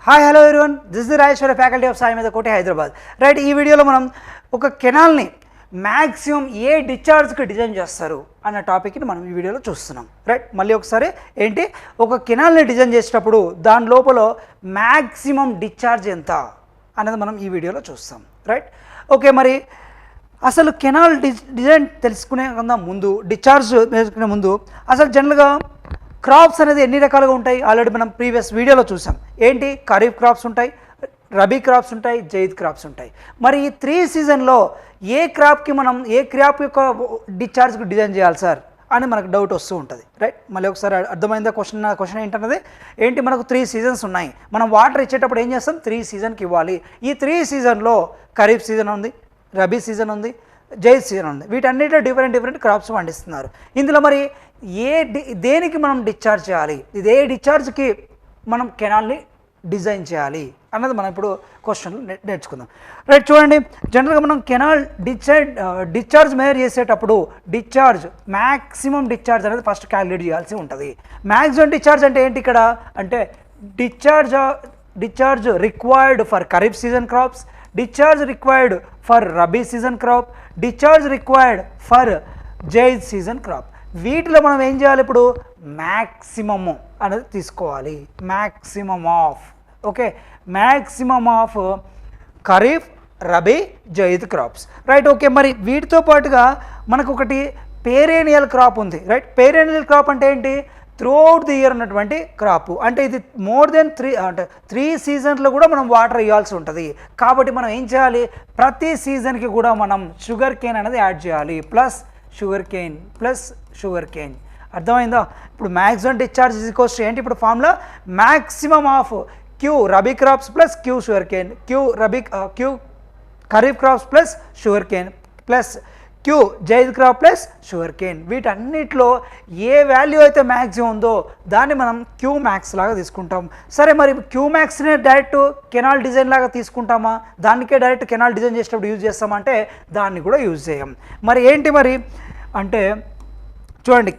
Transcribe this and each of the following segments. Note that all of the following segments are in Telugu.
Hi hello everyone, this is Rajeshwara faculty of Sai మీద కోటి హైదరాబాద్. రైట్, ఈ వీడియోలో మనం ఒక కెనాల్ని మ్యాక్సిమం ఏ డిశ్చార్జ్కి డిజైన్ చేస్తారు అన్న టాపిక్ని మనం ఈ వీడియోలో చూస్తున్నాం. రైట్, మళ్ళీ ఒకసారి ఏంటి, ఒక కెనాల్ని డిజైన్ చేసేటప్పుడు దాని లోపల మ్యాక్సిమం డిశ్చార్జ్ ఎంత అనేది మనం ఈ వీడియోలో చూస్తాం. Right, okay. మరి అసలు కెనాల్ డిజైన్ తెలుసుకునే కన్నా ముందు, డిశ్చార్జ్ తెలుసుకునే ముందు అసలు జనరల్గా క్రాప్స్ అనేది ఎన్ని రకాలుగా ఉంటాయి ఆల్రెడీ మనం ప్రీవియస్ వీడియోలో చూసాం. ఏంటి, ఖరీఫ్ క్రాప్స్ ఉంటాయి, రబీ క్రాప్స్ ఉంటాయి, జైద్ క్రాప్స్ ఉంటాయి. మరి ఈ 3 సీజన్లో ఏ క్రాప్కి మనం ఏ క్రాప్ యొక్క డిశ్చార్జ్కి డిజైన్ చేయాలి సార్ అని మనకు డౌట్ వస్తూ ఉంటుంది. రైట్, మళ్ళీ ఒకసారి అర్థమైందా క్వశ్చన్ ఏంటన్నది? ఏంటి, మనకు 3 సీజన్స్ ఉన్నాయి. మనం వాటర్ ఇచ్చేటప్పుడు ఏం చేస్తాం, 3 సీజన్కి ఇవ్వాలి. ఈ 3 సీజన్లో ఖరీఫ్ సీజన్ ఉంది, రబీ సీజన్ ఉంది, జైద్ సీజన్ ఉంది. వీటన్నిటిలో డిఫరెంట్ క్రాప్స్ పండిస్తున్నారు. ఇందులో మరి దేనికి మనం డిశ్చార్జ్ చేయాలి, ఇదే డిశ్చార్జ్కి మనం కెనాల్ని డిజైన్ చేయాలి అన్నది మనం ఇప్పుడు క్వశ్చన్లు నేర్చుకుందాం. రైట్, చూడండి, జనరల్గా మనం కెనాల్ డిశ్చార్జ్ మెజర్ చేసేటప్పుడు మ్యాక్సిమం డిశ్చార్జ్ అనేది ఫస్ట్ క్యాలిక్యులేట్ చేయాల్సి ఉంటుంది. మ్యాక్సిమం డిశ్చార్జ్ అంటే ఏంటి ఇక్కడ అంటే discharge required for kharif season crops, discharge required for rabi season crop, discharge required for zaid season crop. వీటిలో మనం ఏం చేయాలి, ఇప్పుడు మ్యాక్సిమమ్ అనేది తీసుకోవాలి. Maximum of kharif, rabi, zaid crops. Right, okay. మరి వీటితో పాటుగా మనకు ఒకటి పేరేనియల్ క్రాప్ ఉంది. రైట్, పేరేనియల్ క్రాప్ అంటే ఏంటి, త్రూఅవుట్ ది ఇయర్ ఉన్నటువంటి క్రాప్. అంటే ఇది మోర్ దెన్ 3 సీజన్స్లో కూడా మనం వాటర్ ఇవ్వాల్సి ఉంటుంది. కాబట్టి మనం ఏం చేయాలి, ప్రతి సీజన్కి కూడా మనం షుగర్ కేన్ అనేది యాడ్ చేయాలి. Plus sugar cane. అర్థమైందా? ఇప్పుడు maximum discharge is equals to ఏంటి, ఇప్పుడు formula maximum of Q rabi crops plus Q sugar cane, Q kharif crops plus sugar cane plus Q zaid crop plus sugar cane. వీటన్నిటిలో ఏ వాల్యూ అయితే మ్యాక్సిమం ఉందో దాన్ని మనం క్యూ మ్యాక్స్ లాగా తీసుకుంటాం. సరే, మరి క్యూ మ్యాక్స్ని డైరెక్ట్ కెనాల్ డిజైన్ లాగా తీసుకుంటామా, దానికే డైరెక్ట్ కెనాల్ డిజైన్ చేసేటప్పుడు యూజ్ చేస్తామంటే దాన్ని కూడా యూజ్ చేయం. మరి ఏంటి మరి అంటే చూడండి,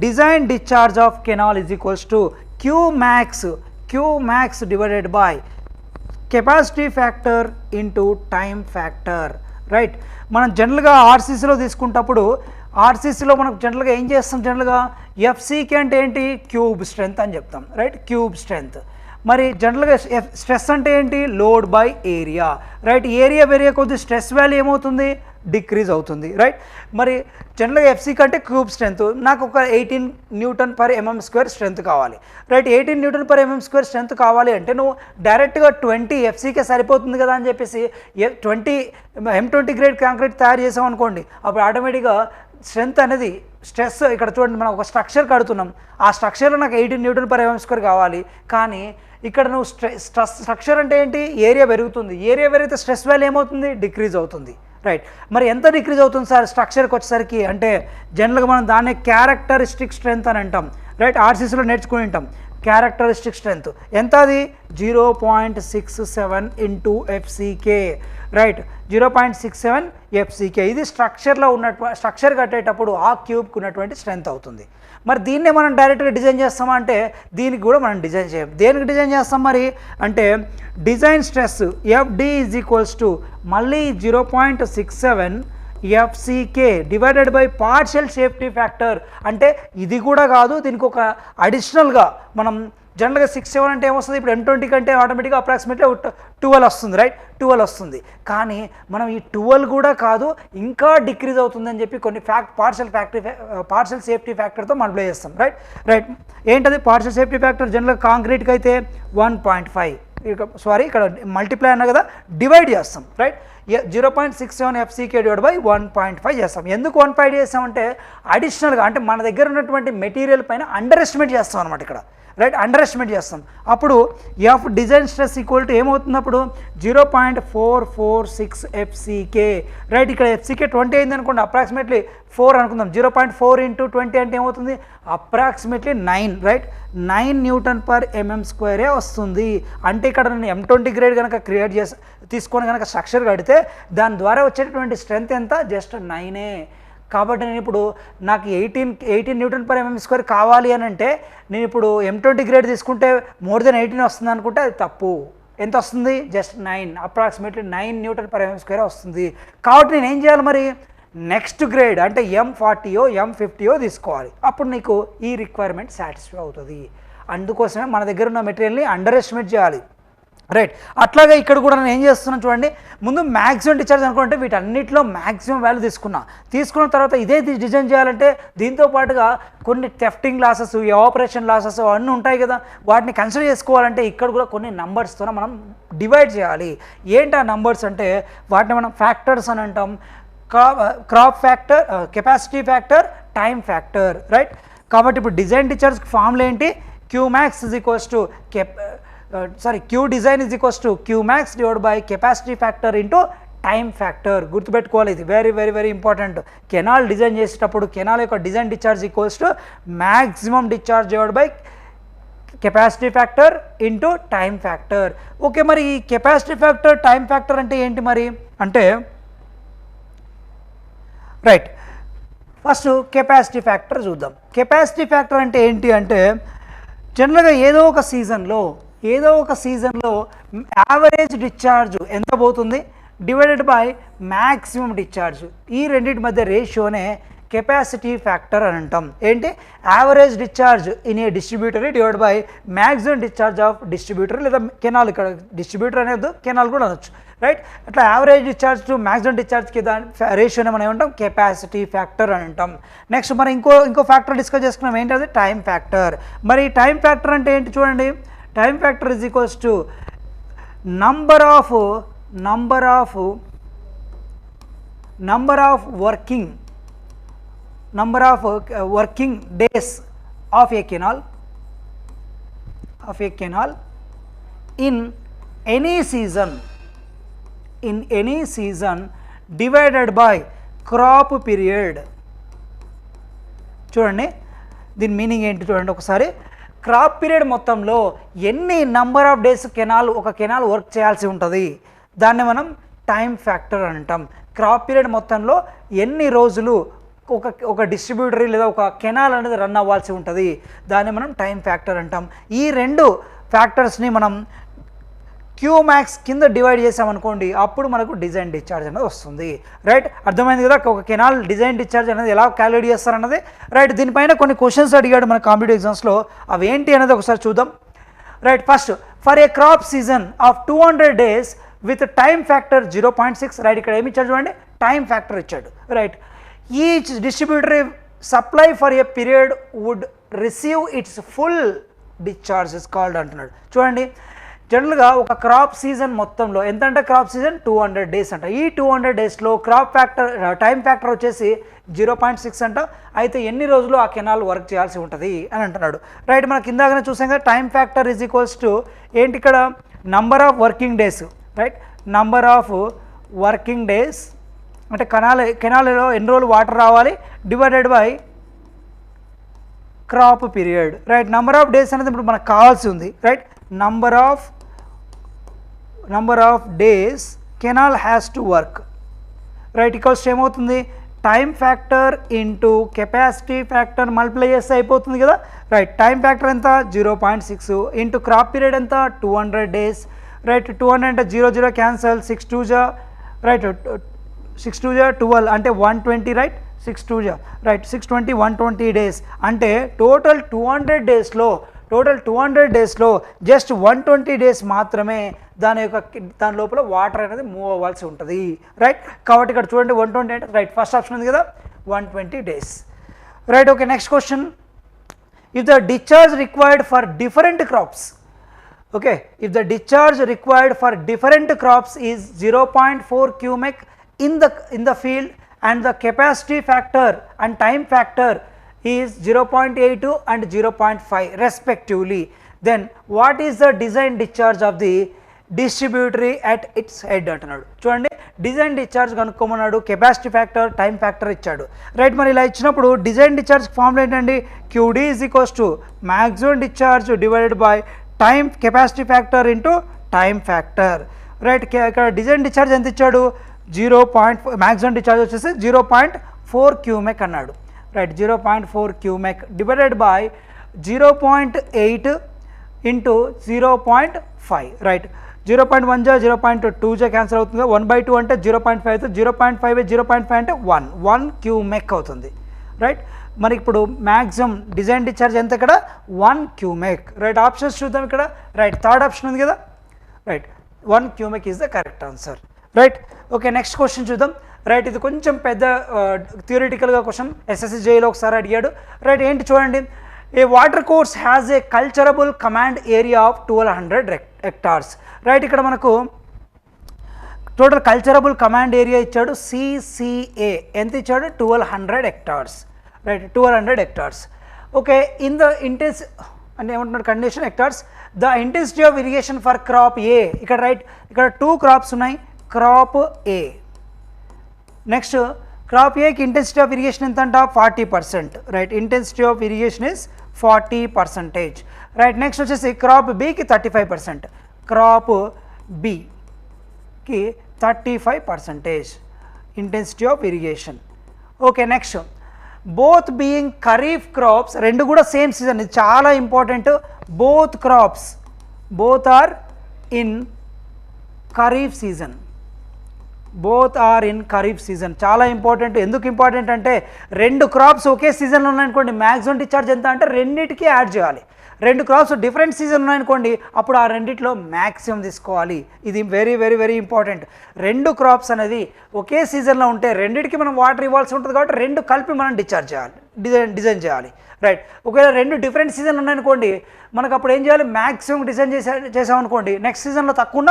design discharge of canal is equals to Q max divided by capacity factor into time factor. Right, మనం జనరల్గా ఆర్సీసీలో తీసుకుంటప్పుడు ఆర్సీసీలో మనకు జనరల్గా ఏం చేస్తాం, జనరల్గా ఎఫ్సీకి అంటే ఏంటి, క్యూబ్ స్ట్రెంత్ అని చెప్తాం. Right, cube strength. మరి జనరల్గా స్ట్రెస్ అంటే ఏంటి, load by area. Right, area పెరిగే కొద్ది స్ట్రెస్ వాల్యూ ఏమవుతుంది, డిక్రీజ్ అవుతుంది. రైట్, మరి జనరల్గా ఎఫ్సీ కంటే క్యూబ్ స్ట్రెంత్ నాకు ఒక 18 Nm² స్ట్రెంత్ కావాలి. రైట్, 18 Nm² స్ట్రెంత్ కావాలి అంటే నువ్వు డైరెక్ట్గా 20 ఎఫ్సీకే సరిపోతుంది కదా అని చెప్పేసి 20 M20 గ్రేడ్ కాంక్రీట్ తయారు చేసాం అనుకోండి, అప్పుడు ఆటోమేటిక్గా స్ట్రెంత్ అనేది స్ట్రెస్ ఇక్కడ చూడండి, మనం ఒక స్ట్రక్చర్ కడుతున్నాం, ఆ స్ట్రక్చర్లో నాకు 18 Nm² కావాలి. కానీ ఇక్కడ నువ్వు స్ట్రక్చర్ అంటే ఏంటి, ఏరియా పెరుగుతుంది. ఏరియా పెరిగితే స్ట్రెస్ వాల్యూ ఏమవుతుంది, డిక్రీజ్ అవుతుంది. రైట్, మరి ఎంత డిక్రీజ్ అవుతుంది సార్ స్ట్రక్చర్కి వచ్చేసరికి అంటే జనరల్గా మనం దాన్ని క్యారెక్టరిస్టిక్ స్ట్రెంత్ అని అంటాం. రైట్, ఆర్సీసీలో నేర్చుకుని ఉంటాం. క్యారెక్టరిస్టిక్ స్ట్రెంత్ ఎంత, అది 0.67 ఇంటూ ఎఫ్సీకే. Right, 0.67 FCK. ఇది స్ట్రక్చర్లో స్ట్రక్చర్ కట్టేటప్పుడు ఆ క్యూబ్కి ఉన్నటువంటి స్ట్రెంత్ అవుతుంది. మరి దీన్నే మనం డైరెక్ట్గా డిజైన్ చేస్తామా అంటే దీనికి కూడా మనం డిజైన్ చేయం. దేనికి డిజైన్ చేస్తాం మరి అంటే design stress FD is equals to మళ్ళీ 0.67 FCK divided by partial safety factor. అంటే ఇది కూడా కాదు, దీనికి ఒక అడిషనల్గా మనం జనరల్గా 6-7 అంటే ఏమొస్తుంది, ఇప్పుడు M20 కంటే ఆటోమేటిక్గా అప్రాక్సిమేట్లీ 12 వస్తుంది. రైట్, 12 వస్తుంది. కానీ మనం ఈ 12 కూడా కాదు, ఇంకా డిక్రీజ్ అవుతుందని చెప్పి కొన్ని పార్షియల్ సేఫ్టీ ఫ్యాక్టర్తో మల్టిప్లై చేస్తాం. రైట్, ఏంటది పార్షియల్ సేఫ్టీ ఫ్యాక్టర్? జనరల్గా కాంక్రీట్కి అయితే 1.5, ఇక్కడ మల్టిప్లై అన్నా కదా, డివైడ్ చేస్తాం. రైట్, 0.67 ఎఫ్సీకే డివైడ్ బై 1.5 చేస్తాం. ఎందుకు 1.5 చేస్తామంటే అడిషనల్గా అంటే మన దగ్గర ఉన్నటువంటి మెటీరియల్ పైన అండర్ ఎస్టిమేట్ చేస్తాం అనమాట ఇక్కడ. రైట్, అండర్ ఎస్టిమేట్ చేస్తాం. అప్పుడు F design stress equal to ఏమవుతుంది, అప్పుడు 0.446 ఎఫ్సీకే. రైట్, ఇక్కడ ఎఫ్సీకే 20 అయింది అనుకోండి, అప్రాక్సిమేట్లీ 4 అనుకుందాం. 0.4 ఇంటూ 20 అంటే ఏమవుతుంది, అప్రాక్సిమేట్లీ 9. రైట్, 9 Nm² వస్తుంది. అంటే ఇక్కడ నేను M20 గ్రేడ్ కనుక తీసుకొని కనుక స్ట్రక్చర్ కడితే దాని ద్వారా వచ్చేటటువంటి స్ట్రెంత్ ఎంత, జస్ట్ 9. కాబట్టి నేను ఇప్పుడు నాకు 18 న్యూటన్ పర్ ఎంఎం స్క్వేర్ కావాలి అని అంటే నేను ఇప్పుడు M20 గ్రేడ్ తీసుకుంటే మోర్ దెన్ 18 వస్తుంది అనుకుంటే అది తప్పు. ఎంత వస్తుంది? Just 9, approximately 9 Newton per MM square వస్తుంది. కాబట్టి నేను ఏం చేయాలి మరి? నెక్స్ట్ గ్రేడ్ అంటే M40 M50 తీసుకోవాలి. అప్పుడు నీకు ఈ రిక్వైర్మెంట్ సాటిస్ఫై అవుతుంది. అందుకోసమే మన దగ్గర ఉన్న మెటీరియల్ని అండర్ ఎస్టిమేట్ చేయాలి, రైట్. అట్లాగే ఇక్కడ కూడా నేను ఏం చేస్తున్నాను చూడండి, ముందు మ్యాక్సిమం డిశ్చార్జ్ అనుకుంటే వీటన్నిటిలో మ్యాక్సిమం వాల్యూ తీసుకున్న తర్వాత ఇదే డిజైన్ చేయాలంటే దీంతో పాటుగా కొన్ని థెఫ్టింగ్ లాసెస్, ఎవాపరేషన్ లాసెస్ అన్నీ ఉంటాయి కదా, వాటిని కన్సిడర్ చేసుకోవాలంటే ఇక్కడ కూడా కొన్ని నంబర్స్తో మనం డివైడ్ చేయాలి. ఏంటి ఆ నంబర్స్ అంటే వాటిని మనం ఫ్యాక్టర్స్ అని అంటాం. Crop factor, capacity factor, time factor, right. కాబట్టి ఇప్పుడు డిజైన్ డిశ్చార్జ్ ఫార్ములా ఏంటి? Qmax is equals to Q design is equals to Qmax divided by capacity factor into time factor. గుర్తుపెట్టుకోవాలి, ఇది very very very important. Canal design చేసేటప్పుడు కెనాల్ యొక్క design discharge equals to maximum discharge divide by capacity factor into time factor. Okay, మరి ఈ కెపాసిటీ ఫ్యాక్టర్ టైం ఫ్యాక్టర్ అంటే ఏంటి మరి అంటే, రైట్, ఫస్ట్ కెపాసిటీ ఫ్యాక్టర్ చూద్దాం. కెపాసిటీ ఫ్యాక్టర్ అంటే ఏంటి అంటే జనరల్గా ఏదో ఒక సీజన్లో యావరేజ్ డిశ్చార్జ్ ఎంత పోతుంది డివైడెడ్ బై మ్యాక్సిమం డిశ్చార్జ్, ఈ రెండింటి మధ్య రేషియోనే కెపాసిటీ ఫ్యాక్టర్ అని అంటాం. ఏంటి? Average discharge in a distributary divide by maximum discharge of distributary లేదా కెనాల్. ఇక్కడ డిస్ట్రిబ్యూటర్ అనేది కెనాల్ కూడా అనొచ్చు, రైట్. అట్లా యావరేజ్ డిశ్చార్జ్ టు మ్యాక్సిమం డిశ్చార్జ్కి దాని రేషియోనే మనం ఏమంటాం? కెపాసిటీ ఫ్యాక్టర్ అని అంటాం. నెక్స్ట్ మరి ఇంకో ఫ్యాక్టర్ డిస్కస్ చేసుకున్నాం, ఏంటి అది? Time factor. మరి టైం ఫ్యాక్టర్ అంటే ఏంటి చూడండి, time factor is equals to number of working days of A canal in any season divided by crop period. చూడండి దీని మీనింగ్ ఏంటి చూడండి ఒకసారి. క్రాప్ పీరియడ్ మొత్తంలో ఎన్ని నంబర్ ఆఫ్ డేస్ ఒక కెనాల్ వర్క్ చేయాల్సి ఉంటుంది, దాన్ని మనం టైం ఫ్యాక్టర్ అంటాం. క్రాప్ పీరియడ్ మొత్తంలో ఎన్ని రోజులు ఒక డిస్ట్రిబ్యూటరీ లేదా ఒక కెనాల్ అనేది రన్ అవ్వాల్సి ఉంటుంది, దాన్ని మనం టైం ఫ్యాక్టర్ అంటాం. ఈ రెండు ఫ్యాక్టర్స్ని మనం Qmax కింద డివైడ్ చేసామనుకోండి, అప్పుడు మనకు డిజైన్ డిశ్చార్జ్ అనేది వస్తుంది, రైట్. అర్థమైంది కదా ఒక కెనాల్ డిజైన్ డిశ్చార్జ్ అనేది ఎలా క్యాలిక్యులేట్ చేస్తారన్నది, రైట్. దీనిపైన కొన్ని క్వశ్చన్స్ అడిగాడు మన కాంపిటేటివ్ ఎగ్జామ్స్లో, అవి ఏంటి అనేది ఒకసారి చూద్దాం, right. First, for A crop season of 200 days with time factor 0.6, right. ఇక్కడ ఏమి ఇచ్చాడు చూడండి, టైం ఫ్యాక్టర్ ఇచ్చాడు, right. Each distributory supply for a period would receive its full discharge is called అంటున్నాడు. చూడండి జనరల్గా ఒక క్రాప్ సీజన్ మొత్తంలో ఎంత అంటే క్రాప్ సీజన్ 200 days అంట. ఈ 200 daysలో క్రాప్ ఫ్యాక్టర్ టైం ఫ్యాక్టర్ వచ్చేసి 0.6 అంట. అయితే ఎన్ని రోజులు ఆ కెనాల్ వర్క్ చేయాల్సి ఉంటుంది అని అంటున్నాడు, రైట్. మనకి ఇందాకనే చూసాం కదా, time factor is equals to ఏంటి ఇక్కడ? Number of working days, right. Number of working days అంటే కెనాల్లో ఎన్ని రోజులు వాటర్ రావాలి divided by crop period, right. Number of days అనేది ఇప్పుడు మనకు కావాల్సి ఉంది, right. Number of days canal has to work, right. Equals ఏమవుతుంది? Time factor into capacity factor multiply చేస్తే అయిపోతుంది కదా, రైట్. టైం ఫ్యాక్టర్ ఎంత? 0.6 ఇంటూ క్రాప్ పీరియడ్ ఎంత? 200 days, రైట్. 200 అంటే 0 క్యాన్సల్, 6 2 జా, రైట్. 6 2 జా 12 అంటే 120, రైట్. 6 2 జా, రైట్. 620 120 days అంటే టోటల్ 200 daysలో జస్ట్ 120 days మాత్రమే దాని లోపల వాటర్ అనేది మూవ్ అవ్వాల్సి ఉంటుంది, రైట్. కాబట్టి ఇక్కడ చూడండి 120 అంటే రైట్ ఫస్ట్ ఆప్షన్ ఉంది కదా, 120 days, right. Okay, next question. If the discharge required for different crops, okay, if the discharge required for different crops is 0.4 Qmax in the field and the capacity factor and time factor is 0.82 and 0.5 respectively, then what is the design discharge of the distributary at its head అంటున్నాడు. చూడండి డిజైన్ డిశ్చార్జ్ కనుక్కోమన్నాడు, కెపాసిటీ ఫ్యాక్టర్, టైం ఫ్యాక్టర్ ఇచ్చాడు, రైట్. మరి ఇలా ఇచ్చినప్పుడు డిజైన్ డిశ్చార్జ్ ఫార్ములా ఏంటండి? QD is equals to maximum discharge divided by time capacity factor into time factor, right. ఇక్కడ డిజైన్ డిశ్చార్జ్ ఎంత ఇచ్చాడు? 0.4, మ్యాక్సిమం డిశ్చార్జ్ వచ్చేసి 4 క్యూమెక్ అన్నాడు, right. 0.4 cumec divided by 0.8 into 0.5, right. 0.1 జా 0.2 జా క్యాన్సిల్ అవుతుంది, 1/2 అంటే 0.5 అవుతుంది, 0.5 0.5 అంటే 1 క్యూమెక్ అవుతుంది, రైట్. మరి ఇప్పుడు మ్యాక్సిమం డిజైన్ డిశ్చార్జ్ ఎంత ఇక్కడ 1 క్యూమెక్, రైట్. ఆప్షన్స్ చూద్దాం ఇక్కడ, రైట్. థర్డ్ ఆప్షన్ ఉంది కదా, right. 1 cumec is the correct answer, right. Okay, next question చూద్దాం, రైట్. ఇది కొంచెం పెద్ద థియరిటికల్గా క్వశ్చన్, ఎస్ఎస్సి జేఈలో ఒకసారి అడిగాడు, రైట్. ఏంటి చూడండి, a water course has a culturable command area of 1200 hectares, right. ఇక్కడ మనకు టోటల్ కల్చరబుల్ కమాండ్ ఏరియా ఇచ్చాడు సిసిఏ, ఎంత ఇచ్చాడు 1200 hectares, right. 1200 hectares. Okay, in the intense అంటే ఏమంటున్నాడు condition hectares, the intensity of irrigation for crop A, ఇక్కడ రైట్. ఇక్కడ 2 క్రాప్స్ ఉన్నాయి, క్రాప్ ఏ. నెక్స్ట్ క్రాప్ ఏకి ఇంటెన్సిటీ ఆఫ్ ఇరిగేషన్ ఎంత అంట 40%, right. Intensity of irrigation is 40%, right. Next వచ్చేసి క్రాప్ బికి 35%, క్రాప్ బికి 35% intensity of irrigation. Okay, next both being kharif crops, రెండు కూడా సేమ్ సీజన్, ఇది చాలా important. Both crops both are in kharif season, both are in kharif season, చాలా ఇంపార్టెంట్. ఎందుకు ఇంపార్టెంట్ అంటే 2 క్రాప్స్ ఒకే సీజన్లో ఉన్నాయనుకోండి, మ్యాక్సిమం డిశ్చార్జ్ ఎంత అంటే రెండింటికి యాడ్ చేయాలి. 2 క్రాప్స్ డిఫరెంట్ సీజన్ ఉన్నాయనుకోండి, అప్పుడు ఆ రెండిట్లో మ్యాక్సిమం తీసుకోవాలి. ఇది very very very important. 2 crops అనేది ఒకే సీజన్లో ఉంటే రెండింటికి మనం వాటర్ ఇవ్వాల్సి ఉంటుంది, కాబట్టి 2 కలిపి మనం డిశ్చార్జ్ చేయాలి, డిజైన్ చేయాలి, రైట్. ఒకవేళ 2 డిఫరెంట్ సీజన్లు ఉన్నాయనుకోండి, మనకు అప్పుడు ఏం చేయాలి, మ్యాక్సిమం డిజైన్ చేసామనుకోండి, నెక్స్ట్ సీజన్లో తక్కువ ఉన్న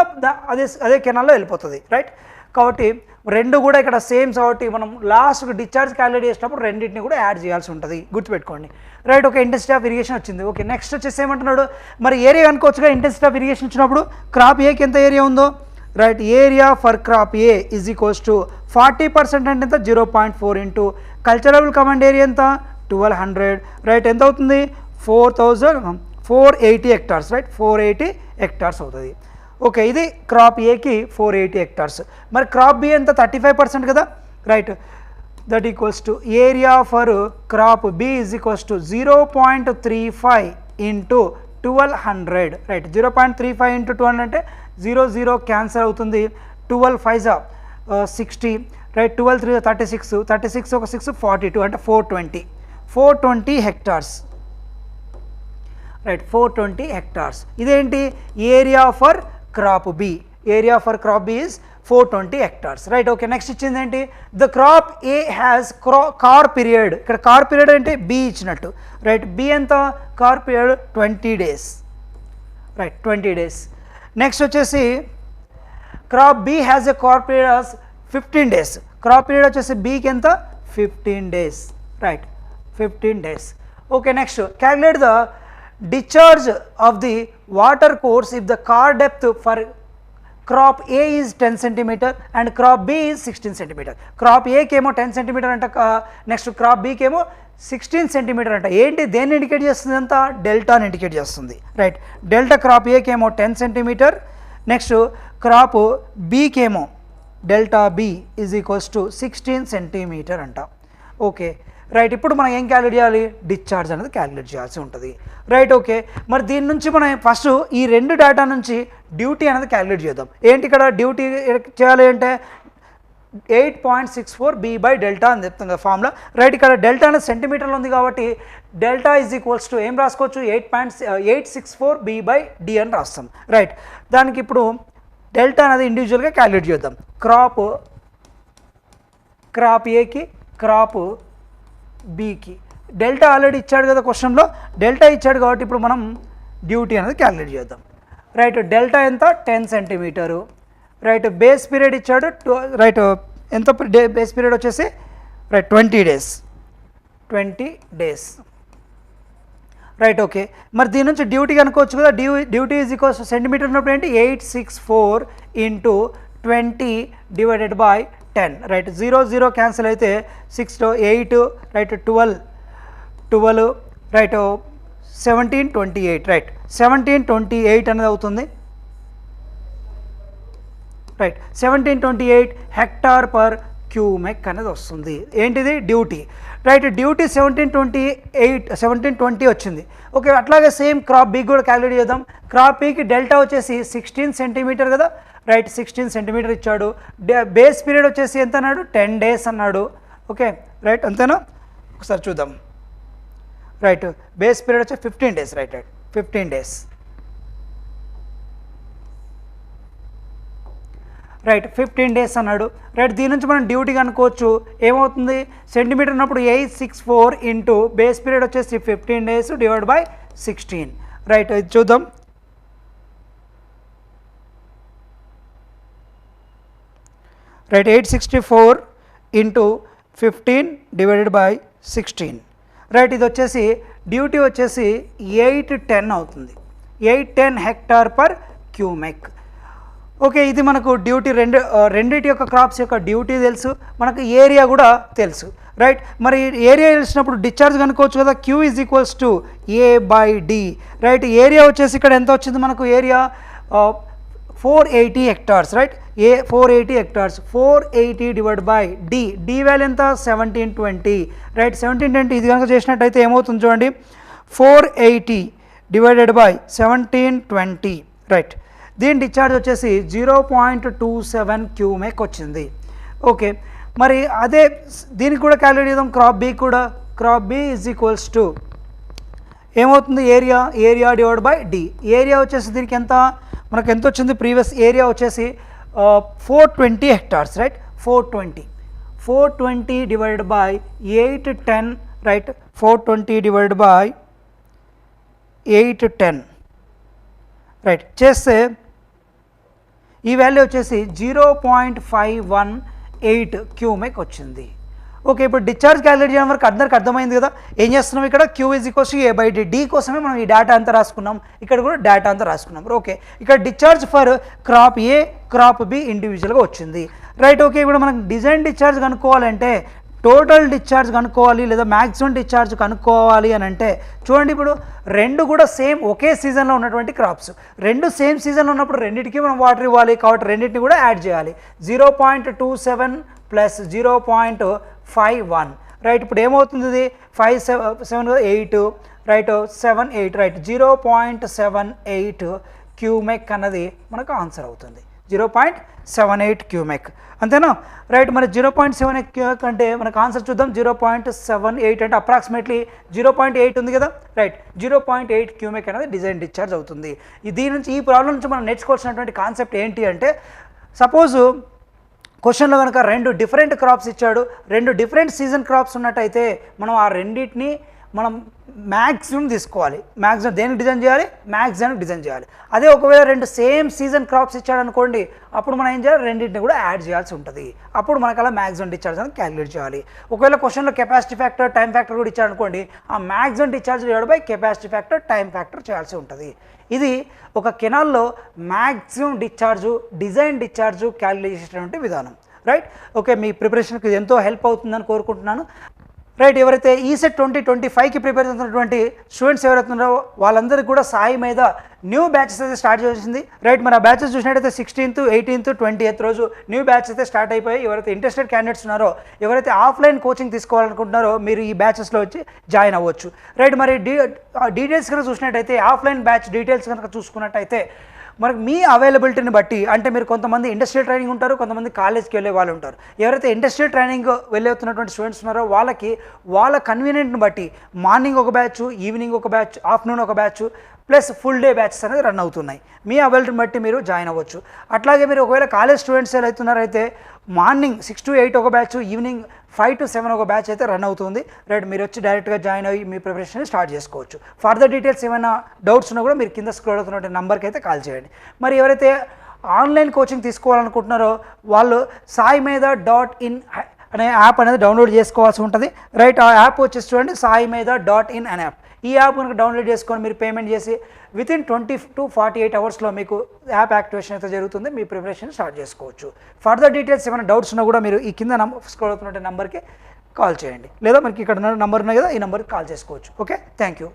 అదే కెనాల్లో వెళ్ళిపోతుంది, రైట్. కాబట్టి 2 కూడా ఇక్కడ సేమ్, కాబట్టి మనం లాస్ట్ డిశ్చార్జ్ క్యాలిక్యులేట్ చేసినప్పుడు రెండింటిని కూడా యాడ్ చేయాల్సి ఉంటుంది, గుర్తుపెట్టుకోండి, right. Okay, intensity of irrigation వచ్చింది. ఓకే, నెక్స్ట్ వచ్చేసి ఏమంటున్నాడు, మరి ఏరియా అనుకోవచ్చుగా. ఇంటెన్సిటీ ఆఫ్ ఇరిగేషన్ ఇచ్చినప్పుడు క్రాప్ ఏకి ఎంత ఏరియా ఉందో, right. Area for crop A is equals to 40% అంటే ఎంత 0.4 ఇంటూ కల్చరబుల్ కమాండ్ ఏరియా ఎంత 1200, రైట్. ఎంత అవుతుంది 480 hectares, రైట్. 480 hectares అవుతుంది. ఓకే, ఇది క్రాప్ ఏకి 480 hectares. మరి క్రాప్ బి ఎంత 35% కదా, right. That equals to area for crop B is equals to 0.35 into 1200, right. 0.35 into 12 అంటే 0 క్యాన్సల్ అవుతుంది, 12 5 60, రైట్. 12 3 36, 36 ఒక 6 42 అంటే 420 hectares, రైట్. 420 hectares. ఇదేంటి area for crop B, area for crop B is 420 hectares, right. Okay, next ఇచ్చింది ఏంటి, the crop A has kor period, ఇక్కడ కార్ పీరియడ్ అంటే బి ఇచ్చినట్టు, రైట్. బి ఎంత kor period 20 days, right. 20 days. Next వచ్చేసి crop B has a kor period 15 days, crop period వచ్చేసి బికి ఎంత 15 days, right. 15 days. Okay, next calculate the discharge of the water course if the car depth for crop A is 10 cm and crop B is 16 cm. crop A కేమో 10 cm అంట, నెక్స్ట్ crop B కేమో 16 cm అంట. ఏంటి దేన్ని ఇండికేట్ చేస్తుంది అంత డెల్టాని ఇండికేట్ చేస్తుంది, రైట్. డెల్టా క్రాప్ ఏ కేమో 10 cm, నెక్స్ట్ క్రాప్ B కేమో delta B is equals to 16 cm అంట. Okay, right. ఇప్పుడు మనం ఏం క్యాలిక్యులేట్ చేయాలి, డిశ్చార్జ్ అనేది క్యాలిక్యులేట్ చేయాల్సి ఉంటుంది, రైట్. ఓకే, మరి దీని నుంచి మనం ఫస్ట్ ఈ 2 డేటా నుంచి డ్యూటీ అనేది క్యాలిక్యులేట్ చేద్దాం. ఏంటి ఇక్కడ డ్యూటీ చేయాలి అంటే 8.64 B/డెల్టా అని చెప్తుంది కదా ఫార్ములా, రైట్. ఇక్కడ డెల్టా అనేది సెంటీమీటర్లో ఉంది కాబట్టి డెల్టా ఈజ్ ఈక్వల్స్ టు ఏం రాసుకోవచ్చు 8.64 B/D అని రాస్తాం, రైట్. దానికి ఇప్పుడు డెల్టా అనేది ఇండివిజువల్గా క్యాలిక్యులేట్ చేద్దాం. క్రాప్ ఏకి క్రాప్ బికి డెల్టా ఆల్రెడీ ఇచ్చాడు కదా క్వశ్చన్లో, డెల్టా ఇచ్చాడు కాబట్టి ఇప్పుడు మనం డ్యూటీ అనేది క్యాలిక్యులేట్ చేద్దాం, రైట్. డెల్టా ఎంత 10 cm, రైట్. బేస్ పీరియడ్ ఇచ్చాడు, రైట్. ఎంత బేస్ పీరియడ్ వచ్చేసి, రైట్ 20 days, రైట్. ఓకే, మరి దీని నుంచి డ్యూటీ కనుక్కోవచ్చు కదా. డ్యూటీ ఈజ్ ఈక్వల్స్ సెంటీమీటర్ ఉన్నప్పుడు ఏంటి 864 into 20 divided by 10, right. 0 cancel అయితే 6 to 8, రైట్. 12, రైట్. 1728, రైట్. 1728 అనేది అవుతుంది, రైట్. 1728 hectare per క్యూమెక్ అనేది వస్తుంది. ఏంటిది డ్యూటీ, రైట్. డ్యూటీ 1720 వచ్చింది. ఓకే, అట్లాగే సేమ్ క్రాప్ బి కూడా క్యాలిక్యులేట్ చేద్దాం. క్రాప్ బికి డెల్టా వచ్చేసి 16 సెంటీమీటర్ కదా, రైట్. 16 సెంటీమీటర్ ఇచ్చాడు. బేస్ పీరియడ్ వచ్చేసి ఎంత అన్నాడు, 10 days అన్నాడు. ఓకే, రైట్, అంతేనా? ఒకసారి చూద్దాం. రైట్, బేస్ పీరియడ్ వచ్చి 15 days, right, 15 days, right. 15 days అన్నాడు, రైట్. దీని నుంచి మనం డ్యూటీ కనుక్కోవచ్చు. ఏమవుతుంది, సెంటీమీటర్ ఉన్నప్పుడు 864 ఇంటూ బేస్ పీరియడ్ వచ్చేసి 15 days డివైడ్ బై 16, రైట్. ఇది చూద్దాం. Right, 864 into 15 divided by 16, right. ఇది వచ్చేసి డ్యూటీ వచ్చేసి 810 అవుతుంది. 810 హెక్టార్ పర్ క్యూమెక్. ఓకే, ఇది మనకు డ్యూటీ రెండింటి యొక్క క్రాప్స్ యొక్క డ్యూటీ తెలుసు, మనకు ఏరియా కూడా తెలుసు, రైట్. మరి ఏరియా తెలిసినప్పుడు డిశ్చార్జ్ కనుక్కోవచ్చు కదా. Q is equals to A/D, right. Area వచ్చేసి ఇక్కడ ఎంత వచ్చింది మనకు, area 480 hectares, right. 480 hectares, 480 divide by D value ఎంత, 1720, రైట్. 1720 ఇది కనుక చేసినట్టయితే ఏమవుతుంది చూడండి, 480 డివైడెడ్ బై 1720, రైట్. దీని డిశ్చార్జ్ వచ్చేసి 0.27 క్యూమెక్ వచ్చింది. ఓకే, మరి అదే దీనికి కూడా క్యాలిక్యులేట్ చేద్దాం. క్రాప్ బి కూడా, crop B is equals to ఏమవుతుంది, area divide by D. Area వచ్చేసి దీనికి ఎంత, మనకు ఎంత వచ్చింది, ప్రీవియస్ ఏరియా వచ్చేసి 420 hectares, right. 420 divided by 810, right. 420 divided by 810, right. చేస్తే ఈ వాల్యూ వచ్చేసి 0.518 క్యూమెక్ వచ్చింది. ఓకే, ఇప్పుడు డిశ్చార్జ్ క్యాలిక్యులేట్ చేయడం వరకు అందరికి అర్థమైంది కదా. ఏం చేస్తున్నాం ఇక్కడ, Q is equals to A/D. D కోసమే మనం ఈ డేటా అంతా రాసుకున్నాం, ఇక్కడ కూడా డేటా అంతా రాసుకున్నాం. ఓకే, ఇక్కడ discharge for crop A, crop B ఇండివిజువల్గా వచ్చింది, రైట్. ఓకే, ఇప్పుడు మనకు డిజైన్ డిశ్చార్జ్ కనుక్కోవాలంటే, టోటల్ డిశ్చార్జ్ కనుక్కోవాలి లేదా మ్యాక్సిమం డిశ్చార్జ్ కనుక్కోవాలి అని అంటే చూడండి, ఇప్పుడు రెండు కూడా సేమ్ ఒకే సీజన్లో ఉన్నటువంటి క్రాప్స్, రెండు సేమ్ సీజన్లో ఉన్నప్పుడు రెండింటికి మనం వాటర్ ఇవ్వాలి కాబట్టి రెండింటిని కూడా యాడ్ చేయాలి. 0.27 ప్లస్ 0.51, రైట్. ఇప్పుడు ఏమవుతుంది, ఇది 5 8, రైట్, 7 8, రైట్. 0.78 క్యూమెక్ అన్నది మనకు ఆన్సర్ అవుతుంది. 0.78 క్యూమెక్, అంతేనా, రైట్. మరి 0.78 క్యూమెక్ అంటే మనకు ఆన్సర్ చూద్దాం. 0.78 అంటే అప్రాక్సిమేట్లీ 0.8 ఉంది కదా, రైట్. 0.8 క్యూమెక్ అనేది డిజైన్ డిశ్చార్జ్ అవుతుంది. దీని నుంచి, ఈ ప్రాబ్లం నుంచి మనం నేర్చుకోవాల్సినటువంటి కాన్సెప్ట్ ఏంటి అంటే, సపోజ్ క్వశ్చన్లో కనుక రెండు డిఫరెంట్ క్రాప్స్ ఇచ్చాడు, రెండు డిఫరెంట్ సీజన్ క్రాప్స్ ఉన్నట్టయితే మనం ఆ రెండింటిని మనం మ్యాక్సిమం తీసుకోవాలి. మ్యాక్సిమం దేనికి డిజైన్ చేయాలి, మ్యాక్సిమం డిజైన్ చేయాలి. అదే ఒకవేళ రెండు సేమ్ సీజన్ క్రాప్స్ ఇచ్చాడు అనుకోండి, అప్పుడు మనం ఏం చేయాలి, రెండింటిని కూడా యాడ్ చేయాల్సి ఉంటుంది. అప్పుడు మనకు అలా మ్యాక్సిమం డిశ్చార్జ్ అనేది క్యాలిక్యులేట్ చేయాలి. ఒకవేళ క్వశ్చన్లో కెపాసిటీ ఫ్యాక్టర్, టైం ఫ్యాక్టర్ కూడా ఇచ్చాడు అనుకోండి, ఆ maximum discharge divided by capacity factor, time factor చేయాల్సి ఉంటుంది. ఇది ఒక కెనాల్లో maximum discharge, design discharge calculate చేసేటువంటి విధానం, రైట్. ఓకే, మీ ప్రిపరేషన్కి ఇది ఎంతో హెల్ప్ అవుతుందని కోరుకుంటున్నాను, రైట్. ఎవరైతే ఈసెట్ 2025కి ప్రిపేర్ అవుతున్నటువంటి స్టూడెంట్స్ ఎవరైతే ఉన్నారో వాళ్ళందరికీ కూడా సాయి మీద న్యూ బ్యాచెస్ అయితే స్టార్ట్ చేసింది, రైట్. మన బ్యాచెస్ చూసినట్టయితే 16th, 18th, 20th రోజు న్యూ బ్యాచెస్ అయితే స్టార్ట్ అయిపోయి, ఎవరైతే ఇంట్రెస్టెడ్ క్యాండిడేట్స్ ఉన్నారో, ఎవరైతే ఆఫ్లైన్ కోచింగ్ తీసుకోవాలనుకుంటున్నారో మీరు ఈ బ్యాచెస్లో వచ్చి జాయిన్ అవ్వచ్చు, రైట్. మరి డీటెయిల్స్ కనుక చూసినట్టయితే, ఆఫ్లైన్ బ్యాచ్ డీటెయిల్స్ కనుక చూసుకున్నట్టయితే మనకు మీ అవైలబిలిటీని బట్టి, అంటే మీరు కొంతమంది ఇండస్ట్రియల్ ట్రైనింగ్ ఉంటారు, కొంతమంది కాలేజ్కి వెళ్ళే వాళ్ళు ఉంటారు. ఎవరైతే ఇండస్ట్రియల్ ట్రైనింగ్ వెళ్ళవుతున్నటువంటి స్టూడెంట్స్ ఉన్నారో వాళ్ళకి వాళ్ళ కన్వీనియంట్ని బట్టి మార్నింగ్ ఒక బ్యాచ్, ఈవినింగ్ ఒక బ్యాచ్, ఆఫ్టర్నూన్ ఒక batch, plus full day batches అనేది రన్ అవుతున్నాయి. మీ అవైలబిలిటీని బట్టి మీరు జాయిన్ అవ్వచ్చు. అట్లాగే మీరు ఒకవేళ కాలేజ్ స్టూడెంట్స్ అవుతున్నారైతే మార్నింగ్ 6 to 8 ఒక బ్యాచ్, ఈవినింగ్ 5 to 7 ఒక బ్యాచ్ అయితే రన్ అవుతుంది, రైట్. మీరు వచ్చి డైరెక్ట్గా జాయిన్ అయ్యి మీ ప్రిపరేషన్ స్టార్ట్ చేసుకోవచ్చు. ఫర్దర్ డీటెయిల్స్ ఏమైనా డౌట్స్ ఉన్నా కూడా మీరు కింద స్క్రోల్ అవుతున్న నెంబర్కి అయితే కాల్ చేయండి. మరి ఎవరైతే ఆన్లైన్ కోచింగ్ తీసుకోవాలనుకుంటున్నారో వాళ్ళు సాయి మీద .in అనే యాప్ అనేది డౌన్లోడ్ చేసుకోవాల్సి ఉంటుంది, రైట్. ఆ యాప్ వచ్చేసి చూడండి, సాయి మీద .in అనే యాప్. ఈ యాప్ కనుక డౌన్లోడ్ చేసుకొని మీరు పేమెంట్ చేసి వితిన్ 20 to 48 అవర్స్లో మీకు యాప్ యాక్టివేషన్ అయితే జరుగుతుంది, మీ ప్రిపరేషన్ స్టార్ట్ చేసుకోవచ్చు. ఫర్దర్ డీటెయిల్స్ ఏమైనా డౌట్స్ ఉన్నా కూడా మీరు ఈ కింద స్క్రోల్ అవుతున్న నెంబర్కి కాల్ చేయండి, లేదా మనకి ఇక్కడ నెంబర్ ఉన్నాయి కదా, ఈ నెంబర్కి కాల్ చేసుకోవచ్చు. Okay, thank you.